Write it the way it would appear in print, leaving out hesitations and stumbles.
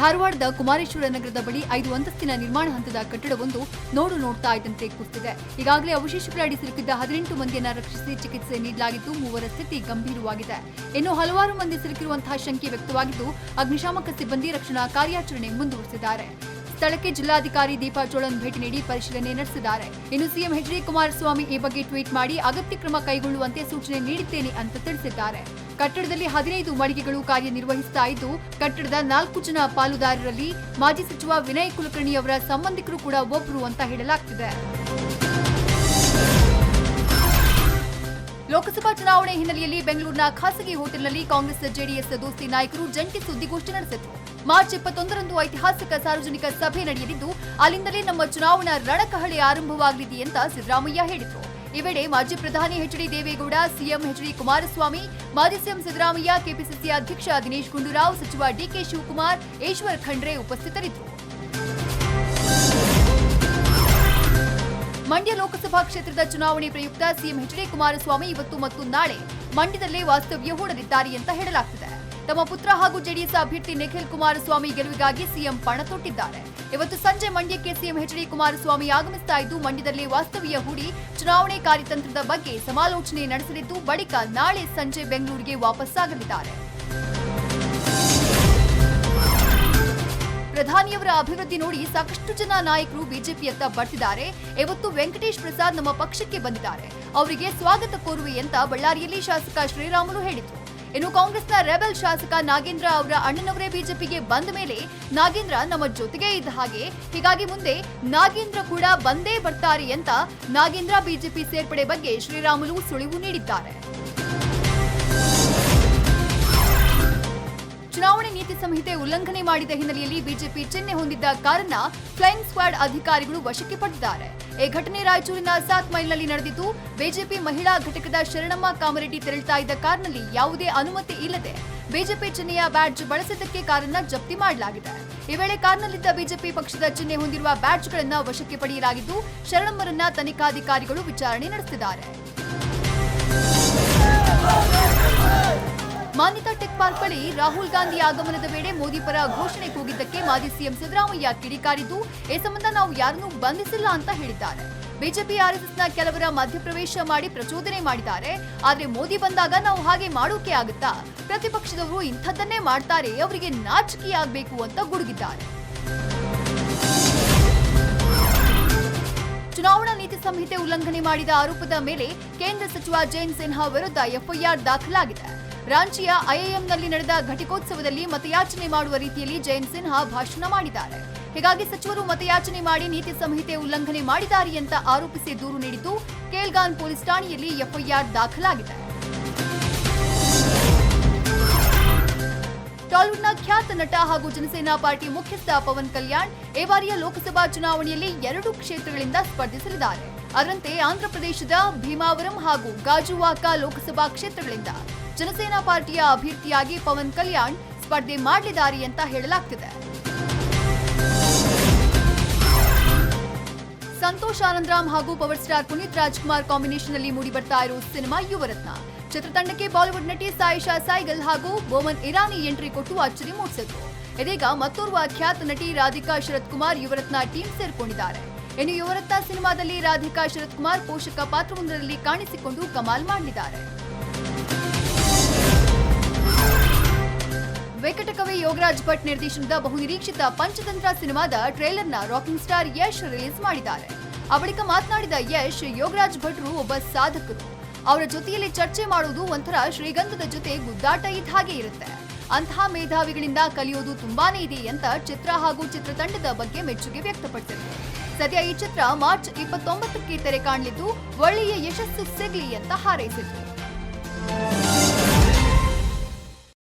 ಧಾರವಾಡದ ಕುಮಾರೇಶ್ವರ ನಗರದ ಬಳಿ 5 ಅಂತಸ್ತಿನ ನಿರ್ಮಾಣ ಹಂತದ ಕಟ್ಟಡವೊಂದು ನೋಡ್ತಾ ಇದ್ದಂತೆ ಕುಸಿದಿದೆ. ಈಗಾಗಲೇ ಅವಶೇಷಗಳಡಿ ಸಿಲುಕಿದ್ದ 18 ಮಂದಿಯನ್ನು ರಕ್ಷಿಸಿ ಚಿಕಿತ್ಸೆ ನೀಡಲಾಗಿದ್ದು 3ರ ಸ್ಥಿತಿ ಗಂಭೀರವಾಗಿದೆ. ಇನ್ನು ಹಲವಾರು ಮಂದಿ ಸಿಲುಕಿರುವಂತಹ ಶಂಕೆ ವ್ಯಕ್ತವಾಗಿದ್ದು ಅಗ್ನಿಶಾಮಕ ಸಿಬ್ಬಂದಿ ರಕ್ಷಣಾ ಕಾರ್ಯಾಚರಣೆ ಮುಂದುವರೆಸಿದ್ದಾರೆ. ಸ್ಥಳಕ್ಕೆ ಜಿಲ್ಲಾಧಿಕಾರಿ ದೀಪಾ ಚೋಳನ್ ಭೇಟಿ ನೀಡಿ ಪರಿಶೀಲನೆ ನಡೆಸಿದ್ದಾರೆ. ಇನ್ನು ಸಿಎಂ ಎಚ್ ಡಿ ಕುಮಾರಸ್ವಾಮಿ ಈ ಬಗ್ಗೆ ಟ್ವೀಟ್ ಮಾಡಿ ಅಗತ್ಯ ಕ್ರಮ ಕೈಗೊಳ್ಳುವಂತೆ ಸೂಚನೆ ನೀಡಿದ್ದೇನೆ ಅಂತ ತಿಳಿಸಿದ್ದಾರೆ. ಕಟ್ಟಡದಲ್ಲಿ 15 ಮಳಿಗೆಗಳು ಕಾರ್ಯನಿರ್ವಹಿಸುತ್ತಾ ಇದ್ದು ಕಟ್ಟಡದ 4 ಜನ ಪಾಲುದಾರರಲ್ಲಿ ಮಾಜಿ ಸಚಿವ ವಿನಯ್ ಕುಲಕರ್ಣಿ ಅವರ ಸಂಬಂಧಿಕರು ಕೂಡ ಒಬ್ಬರು ಅಂತ ಹೇಳಲಾಗ್ತಿದೆ. ಲೋಕಸಭಾ ಚುನಾವಣೆ ಹಿನ್ನೆಲೆಯಲ್ಲಿ ಬೆಂಗಳೂರಿನ ಖಾಸಗಿ ಹೋಟೆಲ್ನಲ್ಲಿ ಕಾಂಗ್ರೆಸ್ ಜೆಡಿಎಸ್ ದೋಸ್ತಿ ನಾಯಕರು ಜಂಟಿ ಸುದ್ದಿಗೋಷ್ಠಿ ನಡೆಸಿದರು. ಮಾರ್ಚ್ 21ರಂದು ಐತಿಹಾಸಿಕ ಸಾರ್ವಜನಿಕ ಸಭೆ ನಡೆಯಲಿದ್ದು ಅಲ್ಲಿಂದಲೇ ನಮ್ಮ ಚುನಾವಣಾ ರಣಕಹಳೆ ಆರಂಭವಾಗಲಿದೆ ಅಂತ ಸಿದ್ದರಾಮಯ್ಯ ಹೇಳಿದರು. ಈ ವೇಳೆ ಮಾಜಿ ಪ್ರಧಾನಿ H D Devegowda, CM H D Kumaraswamy, ಮಾಜಿ ಸಿಎಂ ಸಿದ್ದರಾಮಯ್ಯ, ಕೆಪಿಸಿಸಿ ಅಧ್ಯಕ್ಷ ದಿನೇಶ್ ಗುಂಡೂರಾವ್, ಸಚಿವ ಡಿಕೆ ಶಿವಕುಮಾರ್, ಈಶ್ವರ್ ಖಂಡ್ರೆ ಉಪಸ್ಥಿತರಿದ್ದರು. ಮಂಡ್ಯ ಲೋಕಸಭಾ ಕ್ಷೇತ್ರದ ಚುನಾವಣೆ ಪ್ರಯುಕ್ತ ಸಿಎಂ ಎಚ್ ಡಿ ಕುಮಾರಸ್ವಾಮಿ ಇವತ್ತು ಮತ್ತು ನಾಳೆ ಮಂಡ್ಯದಲ್ಲೇ ವಾಸ್ತವ್ಯ ಹೂಡಲಿದ್ದಾರೆ ಅಂತ ಹೇಳಲಾಗ್ತಿದೆ. ತಮ್ಮ ಪುತ್ರ ಹಾಗೂ ಜೆಡಿಎಸ್ ಅಭ್ಯರ್ಥಿ ನಿಖಿಲ್ ಕುಮಾರಸ್ವಾಮಿ ಗೆಲುವಿಗಾಗಿ ಸಿಎಂ ಪಣ ತೊಟ್ಟಿದ್ದಾರೆ. ಇವತ್ತು ಸಂಜೆ ಮಂಡ್ಯಕ್ಕೆ ಸಿಎಂ ಎಚ್ ಡಿ ಕುಮಾರಸ್ವಾಮಿ ಆಗಮಿಸ್ತಾ ಇದ್ದು ಮಂಡ್ಯದಲ್ಲಿ ವಾಸ್ತವ್ಯ ಹೂಡಿ ಚುನಾವಣೆ ಕಾರ್ಯತಂತ್ರದ ಬಗ್ಗೆ ಸಮಾಲೋಚನೆ ನಡೆಸಲಿದ್ದು ಬಳಿಕ ನಾಳೆ ಸಂಜೆ ಬೆಂಗಳೂರಿಗೆ ವಾಪಸ್ಸಾಗಲಿದ್ದಾರೆ. ಪ್ರಧಾನಿಯವರ ಅಭಿವೃದ್ಧಿ ನೋಡಿ ಸಾಕಷ್ಟು ಜನ ನಾಯಕರು ಬಿಜೆಪಿಯತ್ತ ಬರ್ತಿದ್ದಾರೆ. ಇವತ್ತು ವೆಂಕಟೇಶ್ ಪ್ರಸಾದ್ ನಮ್ಮ ಪಕ್ಷಕ್ಕೆ ಬಂದಿದ್ದಾರೆ, ಅವರಿಗೆ ಸ್ವಾಗತ ಕೋರುವೆ ಅಂತ ಬಳ್ಳಾರಿಯಲ್ಲಿ ಶಾಸಕ ಶ್ರೀರಾಮುಲು ಹೇಳಿದರು. ಇನ್ನು ಕಾಂಗ್ರೆಸ್ನ ರೆಬೆಲ್ ಶಾಸಕ ನಾಗೇಂದ್ರ ಅವರ ಅಣ್ಣನವರೇ ಬಿಜೆಪಿಗೆ ಬಂದ ಮೇಲೆ ನಾಗೇಂದ್ರ ನಮ್ಮ ಜೊತೆಗೆ ಇದ್ದ ಹಾಗೆ, ಹೀಗಾಗಿ ಮುಂದೆ ನಾಗೇಂದ್ರ ಕೂಡ ಬಂದೇ ಬರ್ತಾರೆ ಅಂತ ನಾಗೇಂದ್ರ ಬಿಜೆಪಿ ಸೇರ್ಪಡೆ ಬಗ್ಗೆ ಶ್ರೀರಾಮುಲು ಸುಳಿವು ನೀಡಿದ್ದಾರೆ. ಚುನಾವಣೆ ನೀತಿ ಸಂಹಿತೆ ಉಲ್ಲಂಘನೆ ಮಾಡಿದ ಹಿನ್ನೆಲೆಯಲ್ಲಿ ಬಿಜೆಪಿ ಚಿಹ್ನೆ ಹೊಂದಿದ್ದ ಕಾರನ್ನ ಫ್ಲೈಯಿಂಗ್ ಸ್ಕ್ವಾಡ್ ಅಧಿಕಾರಿಗಳು ವಶಕ್ಕೆ ಪಡೆದಿದ್ದಾರೆ. ಈ ಘಟನೆ ರಾಯಚೂರಿನ 7 ಮೈಲ್ನಲ್ಲಿ ನಡೆದಿದ್ದು ಬಿಜೆಪಿ ಮಹಿಳಾ ಘಟಕದ ಶರಣಮ್ಮ ಕಾಮರೆಡ್ಡಿ ತೆರಳುತ್ತಾ ಇದ್ದ ಕಾರ್ನಲ್ಲಿ ಯಾವುದೇ ಅನುಮತಿ ಇಲ್ಲದೆ ಬಿಜೆಪಿ ಚಿಹ್ನೆಯ ಬ್ಯಾಡ್ಜ್ ಬಳಸಿದ್ದಕ್ಕೆ ಕಾರನ್ನ ಜಪ್ತಿ ಮಾಡಲಾಗಿದೆ. ಈ ವೇಳೆ ಕಾರ್ನಲ್ಲಿದ್ದ ಬಿಜೆಪಿ ಪಕ್ಷದ ಚಿಹ್ನೆ ಹೊಂದಿರುವ ಬ್ಯಾಡ್ಜ್ಗಳನ್ನು ವಶಕ್ಕೆ ಪಡೆಯಲಾಗಿದ್ದು ಶರಣಮ್ಮರನ್ನ ತನಿಖಾಧಿಕಾರಿಗಳು ವಿಚಾರಣೆ ನಡೆಸಿದ್ದಾರೆ. ಮಾನ್ಯತಾ ಟೆಕ್ ಪಾರ್ಕ್ ಬಳಿ ರಾಹುಲ್ ಗಾಂಧಿ ಆಗಮನದ ವೇಳೆ ಮೋದಿ ಪರ ಘೋಷಣೆ ಕೂಗಿದ್ದಕ್ಕೆ ಮಾಜಿ ಸಿಎಂ ಸಿದ್ದರಾಮಯ್ಯ ಕಿಡಿಕಾರಿದ್ದು ಈ ಸಂಬಂಧ ನಾವು ಯಾರನ್ನೂ ಬಂಧಿಸಿಲ್ಲ ಅಂತ ಹೇಳಿದ್ದಾರೆ. ಬಿಜೆಪಿ ಆರ್ಎಸ್ಎಸ್ನ ಕೆಲವರ ಮಧ್ಯಪ್ರವೇಶ ಮಾಡಿ ಪ್ರಚೋದನೆ ಮಾಡಿದ್ದಾರೆ. ಆದ್ರೆ ಮೋದಿ ಬಂದಾಗ ನಾವು ಹಾಗೆ ಮಾಡೋಕೆ ಆಗುತ್ತಾ? ಪ್ರತಿಪಕ್ಷದವರು ಇಂಥದ್ದನ್ನೇ ಮಾಡ್ತಾರೆ, ಅವರಿಗೆ ನಾಚಿಕೆಯಾಗಬೇಕು ಅಂತ ಗುಡುಗಿದ್ದಾರೆ. ಚುನಾವಣಾ ನೀತಿ ಸಂಹಿತೆ ಉಲ್ಲಂಘನೆ ಮಾಡಿದ ಆರೋಪದ ಮೇಲೆ ಕೇಂದ್ರ ಸಚಿವ ಜಯಂತ್ ಸಿನ್ಹಾ ವಿರುದ್ಧ ಎಫ್ಐಆರ್ ದಾಖಲಾಗಿದೆ. ರಾಂಚಿಯ ಐಐಎಂನಲ್ಲಿ ನಡೆದ ಘಟಿಕೋತ್ಸವದಲ್ಲಿ ಮತಯಾಚನೆ ಮಾಡುವ ರೀತಿಯಲ್ಲಿ ಜಯಂತ್ ಸಿನ್ಹಾ ಭಾಷಣ ಮಾಡಿದ್ದಾರೆ. ಹೀಗಾಗಿ ಸಚಿವರು ಮತಯಾಚನೆ ಮಾಡಿ ನೀತಿ ಸಂಹಿತೆ ಉಲ್ಲಂಘನೆ ಮಾಡಿದ್ದಾರೆ ಅಂತ ಆರೋಪಿಸಿ ದೂರು ನೀಡಿದ್ದು ಕೇಲ್ಗಾನ್ ಪೊಲೀಸ್ ಠಾಣೆಯಲ್ಲಿ ಎಫ್ಐಆರ್ ದಾಖಲಾಗಿದೆ. ಟಾಲಿವುಡ್ನ ಖ್ಯಾತ ನಟ ಹಾಗೂ ಜನಸೇನಾ ಪಾರ್ಟಿ ಮುಖ್ಯಸ್ಥ ಪವನ್ ಕಲ್ಯಾಣ್ ಈ ಬಾರಿಯ ಲೋಕಸಭಾ ಚುನಾವಣೆಯಲ್ಲಿ 2 ಕ್ಷೇತ್ರಗಳಿಂದ ಸ್ಪರ್ಧಿಸಲಿದ್ದಾರೆ. ಅದರಂತೆ ಆಂಧ್ರಪ್ರದೇಶದ ಭೀಮಾವರಂ ಹಾಗೂ ಗಾಜುವಾಕ ಲೋಕಸಭಾ ಕ್ಷೇತ್ರಗಳಿಂದ ಜನಸೇನಾ ಪಾರ್ಟಿಯ ಅಭ್ಯರ್ಥಿಯಾಗಿ ಪವನ್ ಕಲ್ಯಾಣ್ ಸ್ಪರ್ಧೆ ಮಾಡಲಿದ್ದಾರೆ ಅಂತ ಹೇಳಲಾಗ್ತಿದೆ. ಸಂತೋಷ್ ಆನಂದರಾಮ್ ಹಾಗೂ power star Puneeth Rajkumar combination ನಲ್ಲಿ ಮೂಡಿಬರ್ತಾ ಇರೋ ಸಿನಿಮಾ ಯುವರತ್ನ. ಚಿತ್ರತಂಡಕ್ಕೆ ಬಾಲಿವುಡ್ ನಟಿ ಸಾಯಿಷಾ ಸೈಗಲ್ ಹಾಗೂ ಬೋಮನ್ ಇರಾನಿ ಎಂಟ್ರಿ ಕೊಟ್ಟು ಅಚ್ಚರಿ ಮೂಡಿಸಿದ್ರು. ಇದೀಗ ಮತ್ತೋರ್ವ ಖ್ಯಾತ ನಟಿ ರಾಧಿಕಾ ಶರತ್ ಕುಮಾರ್ ಯುವರತ್ನ ಟೀಮ್ ಸೇರ್ಕೊಂಡಿದ್ದಾರೆ. ಇನ್ನು ಯುವರತ್ನ ಸಿನಿಮಾದಲ್ಲಿ ರಾಧಿಕಾ ಶರತ್ ಕುಮಾರ್ ಪೋಷಕ ಪಾತ್ರವೊಂದರಲ್ಲಿ ಕಾಣಿಸಿಕೊಂಡು ಕಮಾಲ್ ಮಾಡಲಿದ್ದಾರೆ. ವೆಂಕಟಕವಿ ಯೋಗರಾಜ್ ಭಟ್ ನಿರ್ದೇಶನದ ಬಹುನಿರೀಕ್ಷಿತ ಪಂಚತಂತ್ರ ಸಿನಿಮಾದ ಟ್ರೇಲರ್ನ ರಾಕಿಂಗ್ ಸ್ಟಾರ್ ಯಶ್ ರಿಲೀಸ್ ಮಾಡಿದ್ದಾರೆ. ಆ ಬಳಿಕ ಮಾತನಾಡಿದ ಯಶ್, ಯೋಗರಾಜ್ ಭಟ್ರು ಒಬ್ಬ ಸಾಧಕರು, ಅವರ ಜೊತೆಯಲ್ಲಿ ಚರ್ಚೆ ಮಾಡುವುದು ಒಂಥರ ಶ್ರೀಗಂಧದ ಜೊತೆ ಗುದ್ದಾಟ ಇದ್ದ ಹಾಗೆ ಇರುತ್ತೆ. ಅಂತಹ ಮೇಧಾವಿಗಳಿಂದ ಕಲಿಯೋದು ತುಂಬಾನೇ ಇದೆ ಅಂತ ಚಿತ್ರ ಹಾಗೂ ಚಿತ್ರತಂಡದ ಬಗ್ಗೆ ಮೆಚ್ಚುಗೆ ವ್ಯಕ್ತಪಡಿಸಿದರು. ಸದ್ಯ ಈ ಚಿತ್ರ ಮಾರ್ಚ್ 29ಕ್ಕೆ ತೆರೆ ಕಾಣಲಿದ್ದು ಒಳ್ಳೆಯ ಯಶಸ್ಸು ಸಿಗಲಿ ಅಂತ ಹಾರೈಸಿದರು.